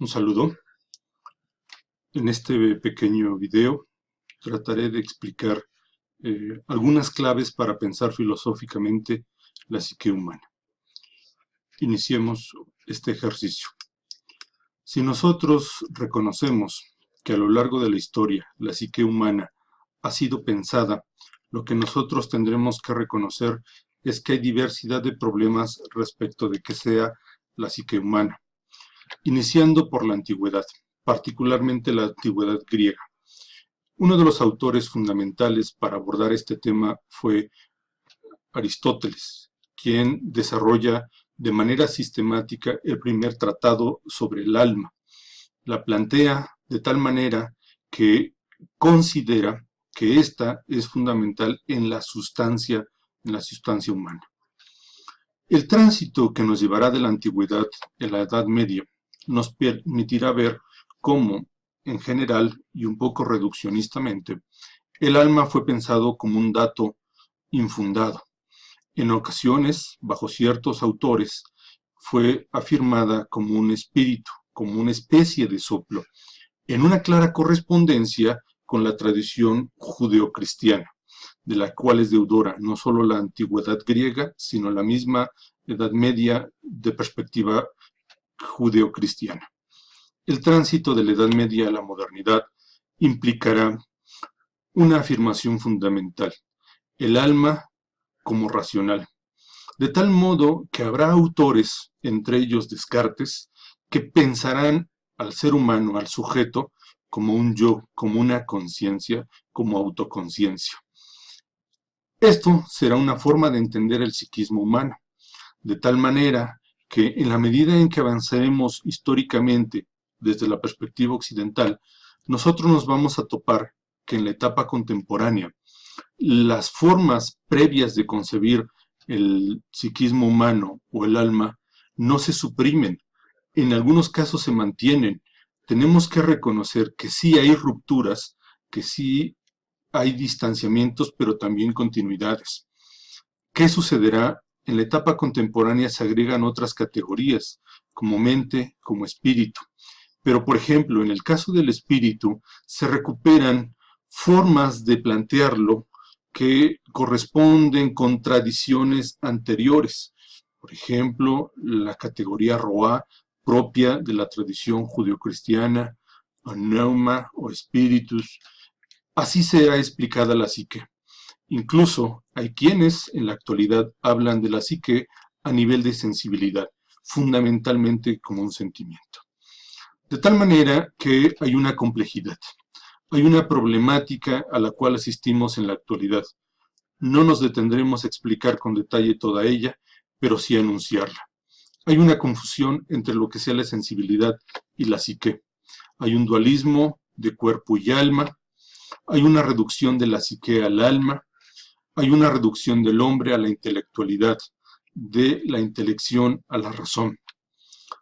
Un saludo. En este pequeño video trataré de explicar algunas claves para pensar filosóficamente la psique humana. Iniciemos este ejercicio. Si nosotros reconocemos que a lo largo de la historia la psique humana ha sido pensada, lo que nosotros tendremos que reconocer es que hay diversidad de problemas respecto de qué sea la psique humana, iniciando por la antigüedad, particularmente la antigüedad griega. Uno de los autores fundamentales para abordar este tema fue Aristóteles, quien desarrolla de manera sistemática el primer tratado sobre el alma. La plantea de tal manera que considera que ésta es fundamental en la sustancia humana. El tránsito que nos llevará de la antigüedad a la Edad Media nos permitirá ver cómo, en general y un poco reduccionistamente, el alma fue pensado como un dato infundado. En ocasiones, bajo ciertos autores, fue afirmada como un espíritu, como una especie de soplo, en una clara correspondencia con la tradición judeocristiana, de la cual es deudora no solo la antigüedad griega, sino la misma Edad Media de perspectiva judeocristiana. El tránsito de la Edad Media a la modernidad implicará una afirmación fundamental: el alma como racional, de tal modo que habrá autores, entre ellos Descartes, que pensarán al ser humano, al sujeto, como un yo, como una conciencia, como autoconciencia. Esto será una forma de entender el psiquismo humano, de tal manera que en la medida en que avanzaremos históricamente desde la perspectiva occidental, nosotros nos vamos a topar que en la etapa contemporánea las formas previas de concebir el psiquismo humano o el alma no se suprimen, en algunos casos se mantienen. Tenemos que reconocer que sí hay rupturas, que sí hay distanciamientos, pero también continuidades. ¿Qué sucederá? En la etapa contemporánea se agregan otras categorías, como mente, como espíritu. Pero, por ejemplo, en el caso del espíritu, se recuperan formas de plantearlo que corresponden con tradiciones anteriores. Por ejemplo, la categoría Roá, propia de la tradición judeocristiana, o Pneuma o Spiritus. Así será explicada la psique. Incluso hay quienes en la actualidad hablan de la psique a nivel de sensibilidad, fundamentalmente como un sentimiento. De tal manera que hay una complejidad, hay una problemática a la cual asistimos en la actualidad. No nos detendremos a explicar con detalle toda ella, pero sí a enunciarla. Hay una confusión entre lo que sea la sensibilidad y la psique. Hay un dualismo de cuerpo y alma, hay una reducción de la psique al alma, hay una reducción del hombre a la intelectualidad, de la intelección a la razón.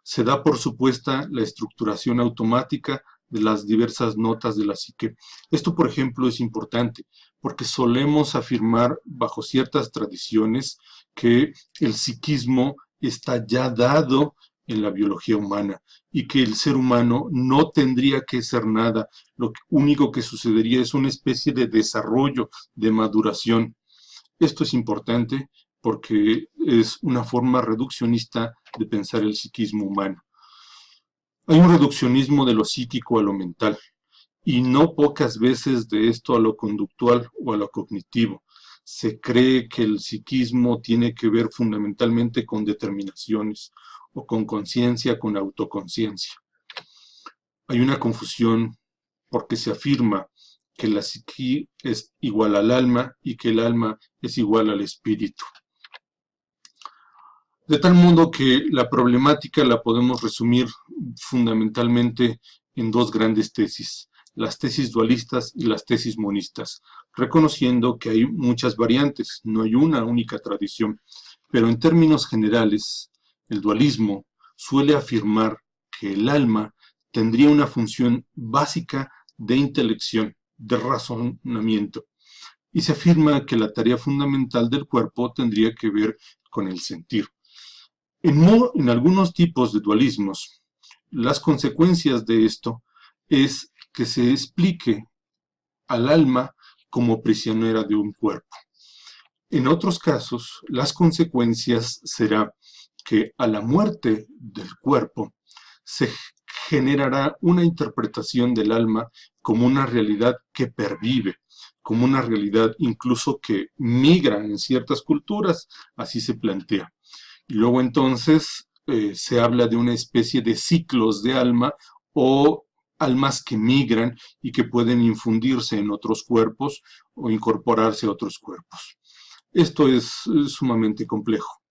Se da por supuesta la estructuración automática de las diversas notas de la psique. Esto, por ejemplo, es importante porque solemos afirmar bajo ciertas tradiciones que el psiquismo está ya dado en la biología humana y que el ser humano no tendría que ser nada. Lo único que sucedería es una especie de desarrollo, de maduración. Esto es importante porque es una forma reduccionista de pensar el psiquismo humano. Hay un reduccionismo de lo psíquico a lo mental, y no pocas veces de esto a lo conductual o a lo cognitivo. Se cree que el psiquismo tiene que ver fundamentalmente con determinaciones, o con conciencia, con autoconciencia. Hay una confusión porque se afirma que la psique es igual al alma y que el alma es igual al espíritu. De tal modo que la problemática la podemos resumir fundamentalmente en dos grandes tesis: las tesis dualistas y las tesis monistas, reconociendo que hay muchas variantes, no hay una única tradición, pero en términos generales, el dualismo suele afirmar que el alma tendría una función básica de intelección, de razonamiento, y se afirma que la tarea fundamental del cuerpo tendría que ver con el sentir. En algunos tipos de dualismos, las consecuencias de esto es que se explique al alma como prisionera de un cuerpo. En otros casos, las consecuencias será que a la muerte del cuerpo se generará una interpretación del alma como una realidad que pervive, como una realidad incluso que migra en ciertas culturas, así se plantea. Y luego entonces se habla de una especie de ciclos de alma o almas que migran y que pueden infundirse en otros cuerpos o incorporarse a otros cuerpos. Esto es sumamente complejo.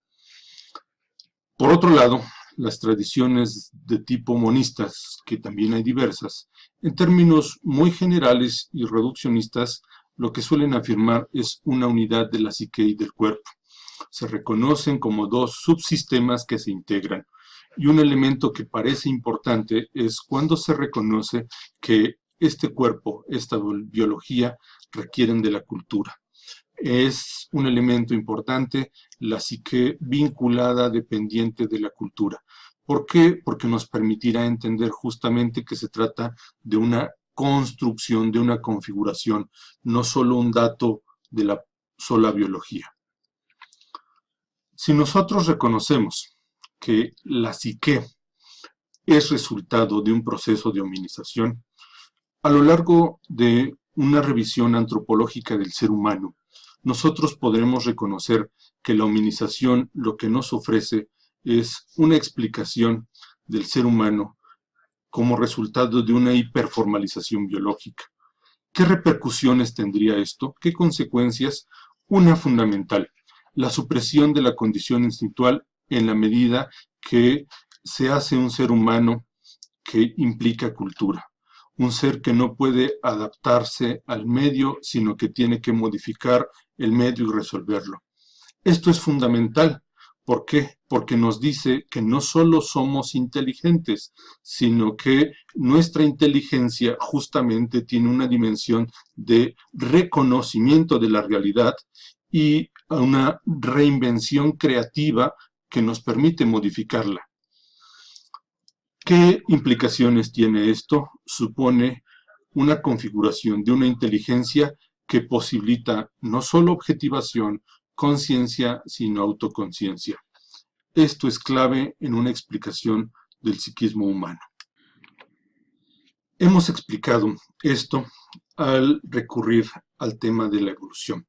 Por otro lado, las tradiciones de tipo monistas, que también hay diversas, en términos muy generales y reduccionistas, lo que suelen afirmar es una unidad de la psique y del cuerpo. Se reconocen como dos subsistemas que se integran. Y un elemento que parece importante es cuando se reconoce que este cuerpo, esta biología, requieren de la cultura. Es un elemento importante la psique vinculada, dependiente de la cultura. ¿Por qué? Porque nos permitirá entender justamente que se trata de una construcción, de una configuración, no solo un dato de la sola biología. Si nosotros reconocemos que la psique es resultado de un proceso de hominización, a lo largo de una revisión antropológica del ser humano, nosotros podremos reconocer que la hominización lo que nos ofrece es una explicación del ser humano como resultado de una hiperformalización biológica. ¿Qué repercusiones tendría esto? ¿Qué consecuencias? Una fundamental, la supresión de la condición instintual en la medida que se hace un ser humano que implica cultura. Un ser que no puede adaptarse al medio, sino que tiene que modificar el medio y resolverlo. Esto es fundamental. ¿Por qué? Porque nos dice que no solo somos inteligentes, sino que nuestra inteligencia justamente tiene una dimensión de reconocimiento de la realidad y una reinvención creativa que nos permite modificarla. ¿Qué implicaciones tiene esto? Supone una configuración de una inteligencia que posibilita no solo objetivación, conciencia, sino autoconciencia. Esto es clave en una explicación del psiquismo humano. Hemos explicado esto al recurrir al tema de la evolución.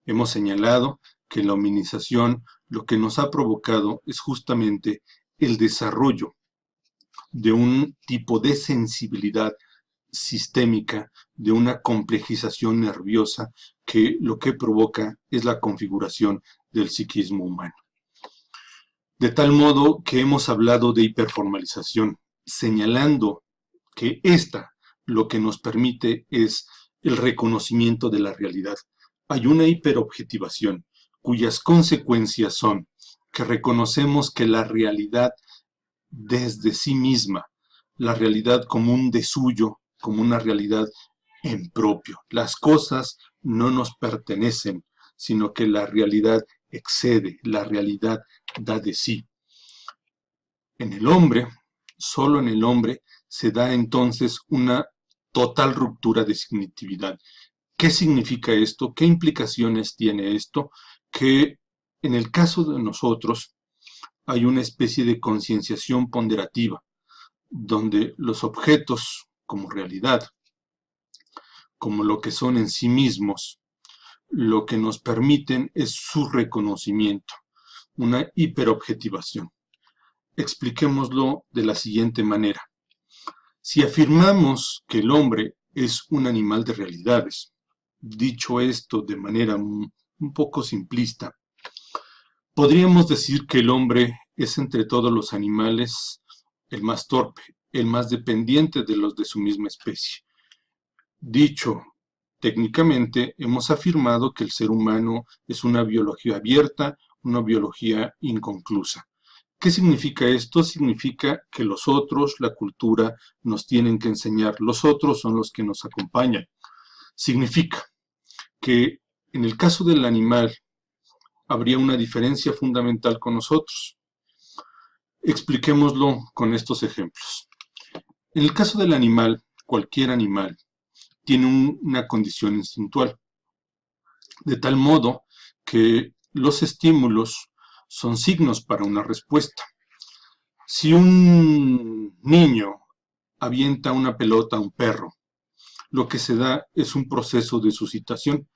Hemos señalado que la hominización lo que nos ha provocado es justamente el desarrollo de un tipo de sensibilidad sistémica, de una complejización nerviosa que lo que provoca es la configuración del psiquismo humano. De tal modo que hemos hablado de hiperformalización, señalando que esta lo que nos permite es el reconocimiento de la realidad. Hay una hiperobjetivación cuyas consecuencias son que reconocemos que la realidad desde sí misma, la realidad como un de suyo, como una realidad en propio. Las cosas no nos pertenecen, sino que la realidad excede, la realidad da de sí. En el hombre, solo en el hombre, se da entonces una total ruptura de signitividad. ¿Qué significa esto? ¿Qué implicaciones tiene esto? Que en el caso de nosotros hay una especie de concienciación ponderativa, donde los objetos como realidad, como lo que son en sí mismos, lo que nos permiten es su reconocimiento, una hiperobjetivación. Expliquémoslo de la siguiente manera. Si afirmamos que el hombre es un animal de realidades, dicho esto de manera un poco simplista, podríamos decir que el hombre es entre todos los animales el más torpe, el más dependiente de los de su misma especie. Dicho técnicamente, hemos afirmado que el ser humano es una biología abierta, una biología inconclusa. ¿Qué significa esto? Significa que los otros, la cultura, nos tienen que enseñar. Los otros son los que nos acompañan. Significa que en el caso del animal habría una diferencia fundamental con nosotros. Expliquémoslo con estos ejemplos. En el caso del animal, cualquier animal tiene una condición instintual, de tal modo que los estímulos son signos para una respuesta. Si un niño avienta una pelota a un perro, lo que se da es un proceso de suscitación,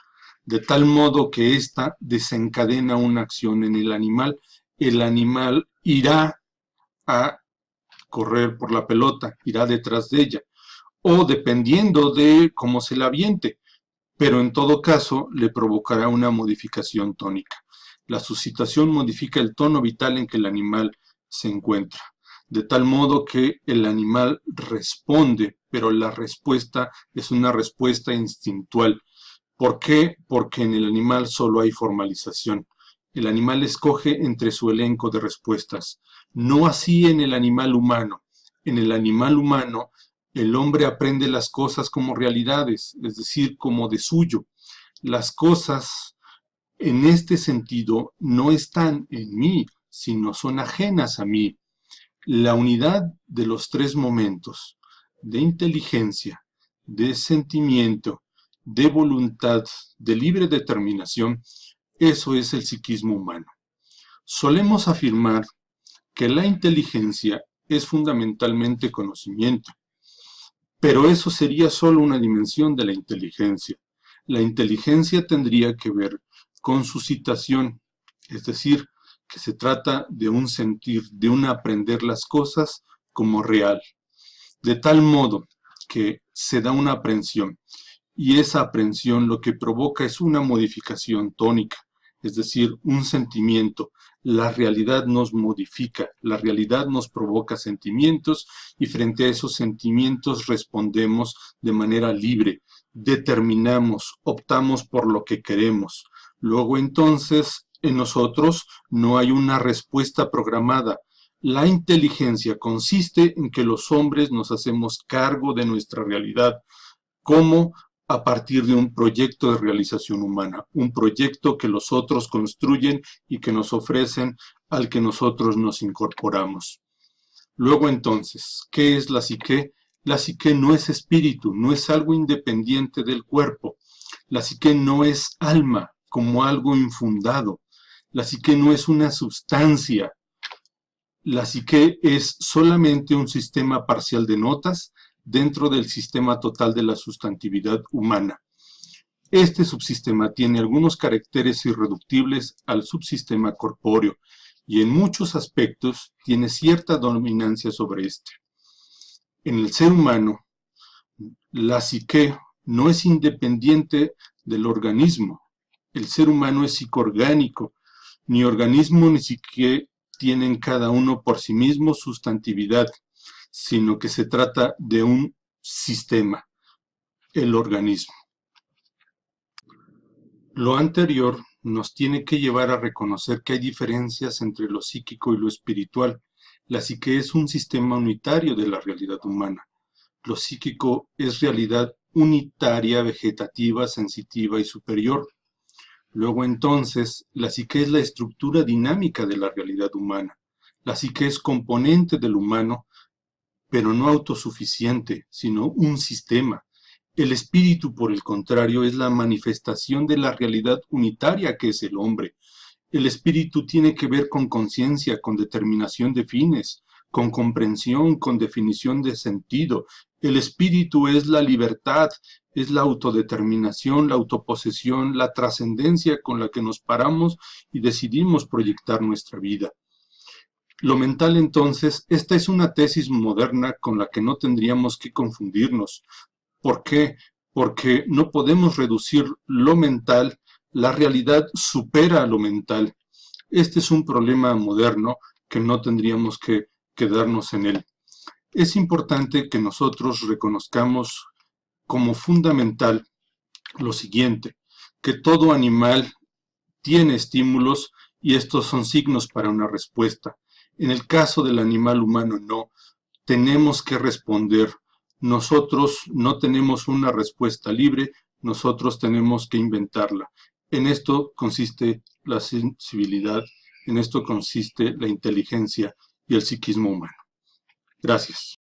de tal modo que ésta desencadena una acción en el animal. El animal irá a correr por la pelota, irá detrás de ella, o dependiendo de cómo se la aviente, pero en todo caso le provocará una modificación tónica. La suscitación modifica el tono vital en que el animal se encuentra, de tal modo que el animal responde, pero la respuesta es una respuesta instintual. ¿Por qué? Porque en el animal solo hay formalización. El animal escoge entre su elenco de respuestas. No así en el animal humano. En el animal humano, el hombre aprende las cosas como realidades, es decir, como de suyo. Las cosas, en este sentido, no están en mí, sino son ajenas a mí. La unidad de los tres momentos, de inteligencia, de sentimiento, de voluntad, de libre determinación, eso es el psiquismo humano. Solemos afirmar que la inteligencia es fundamentalmente conocimiento, pero eso sería solo una dimensión de la inteligencia. La inteligencia tendría que ver con suscitación, es decir, que se trata de un sentir, de un aprender las cosas como real, de tal modo que se da una aprehensión, y esa aprehensión lo que provoca es una modificación tónica, es decir, un sentimiento. La realidad nos modifica, la realidad nos provoca sentimientos y frente a esos sentimientos respondemos de manera libre, determinamos, optamos por lo que queremos. Luego entonces en nosotros no hay una respuesta programada. La inteligencia consiste en que los hombres nos hacemos cargo de nuestra realidad, como a partir de un proyecto de realización humana, un proyecto que los otros construyen y que nos ofrecen, al que nosotros nos incorporamos. Luego entonces, ¿qué es la psique? La psique no es espíritu, no es algo independiente del cuerpo. La psique no es alma como algo infundado. La psique no es una sustancia. La psique es solamente un sistema parcial de notas dentro del sistema total de la sustantividad humana. Este subsistema tiene algunos caracteres irreductibles al subsistema corpóreo y en muchos aspectos tiene cierta dominancia sobre este. En el ser humano, la psique no es independiente del organismo. El ser humano es psicoorgánico. Ni organismo ni psique tienen cada uno por sí mismo sustantividad, sino que se trata de un sistema, el organismo. Lo anterior nos tiene que llevar a reconocer que hay diferencias entre lo psíquico y lo espiritual. La psique es un sistema unitario de la realidad humana. Lo psíquico es realidad unitaria, vegetativa, sensitiva y superior. Luego entonces, la psique es la estructura dinámica de la realidad humana. La psique es componente del humano, pero no autosuficiente, sino un sistema. El espíritu, por el contrario, es la manifestación de la realidad unitaria que es el hombre. El espíritu tiene que ver con conciencia, con determinación de fines, con comprensión, con definición de sentido. El espíritu es la libertad, es la autodeterminación, la autoposesión, la trascendencia con la que nos paramos y decidimos proyectar nuestra vida. Lo mental, entonces, esta es una tesis moderna con la que no tendríamos que confundirnos. ¿Por qué? Porque no podemos reducir lo mental, la realidad supera a lo mental. Este es un problema moderno que no tendríamos que quedarnos en él. Es importante que nosotros reconozcamos como fundamental lo siguiente, que todo animal tiene estímulos y estos son signos para una respuesta. En el caso del animal humano no, tenemos que responder. Nosotros no tenemos una respuesta libre, nosotros tenemos que inventarla. En esto consiste la sensibilidad, en esto consiste la inteligencia y el psiquismo humano. Gracias.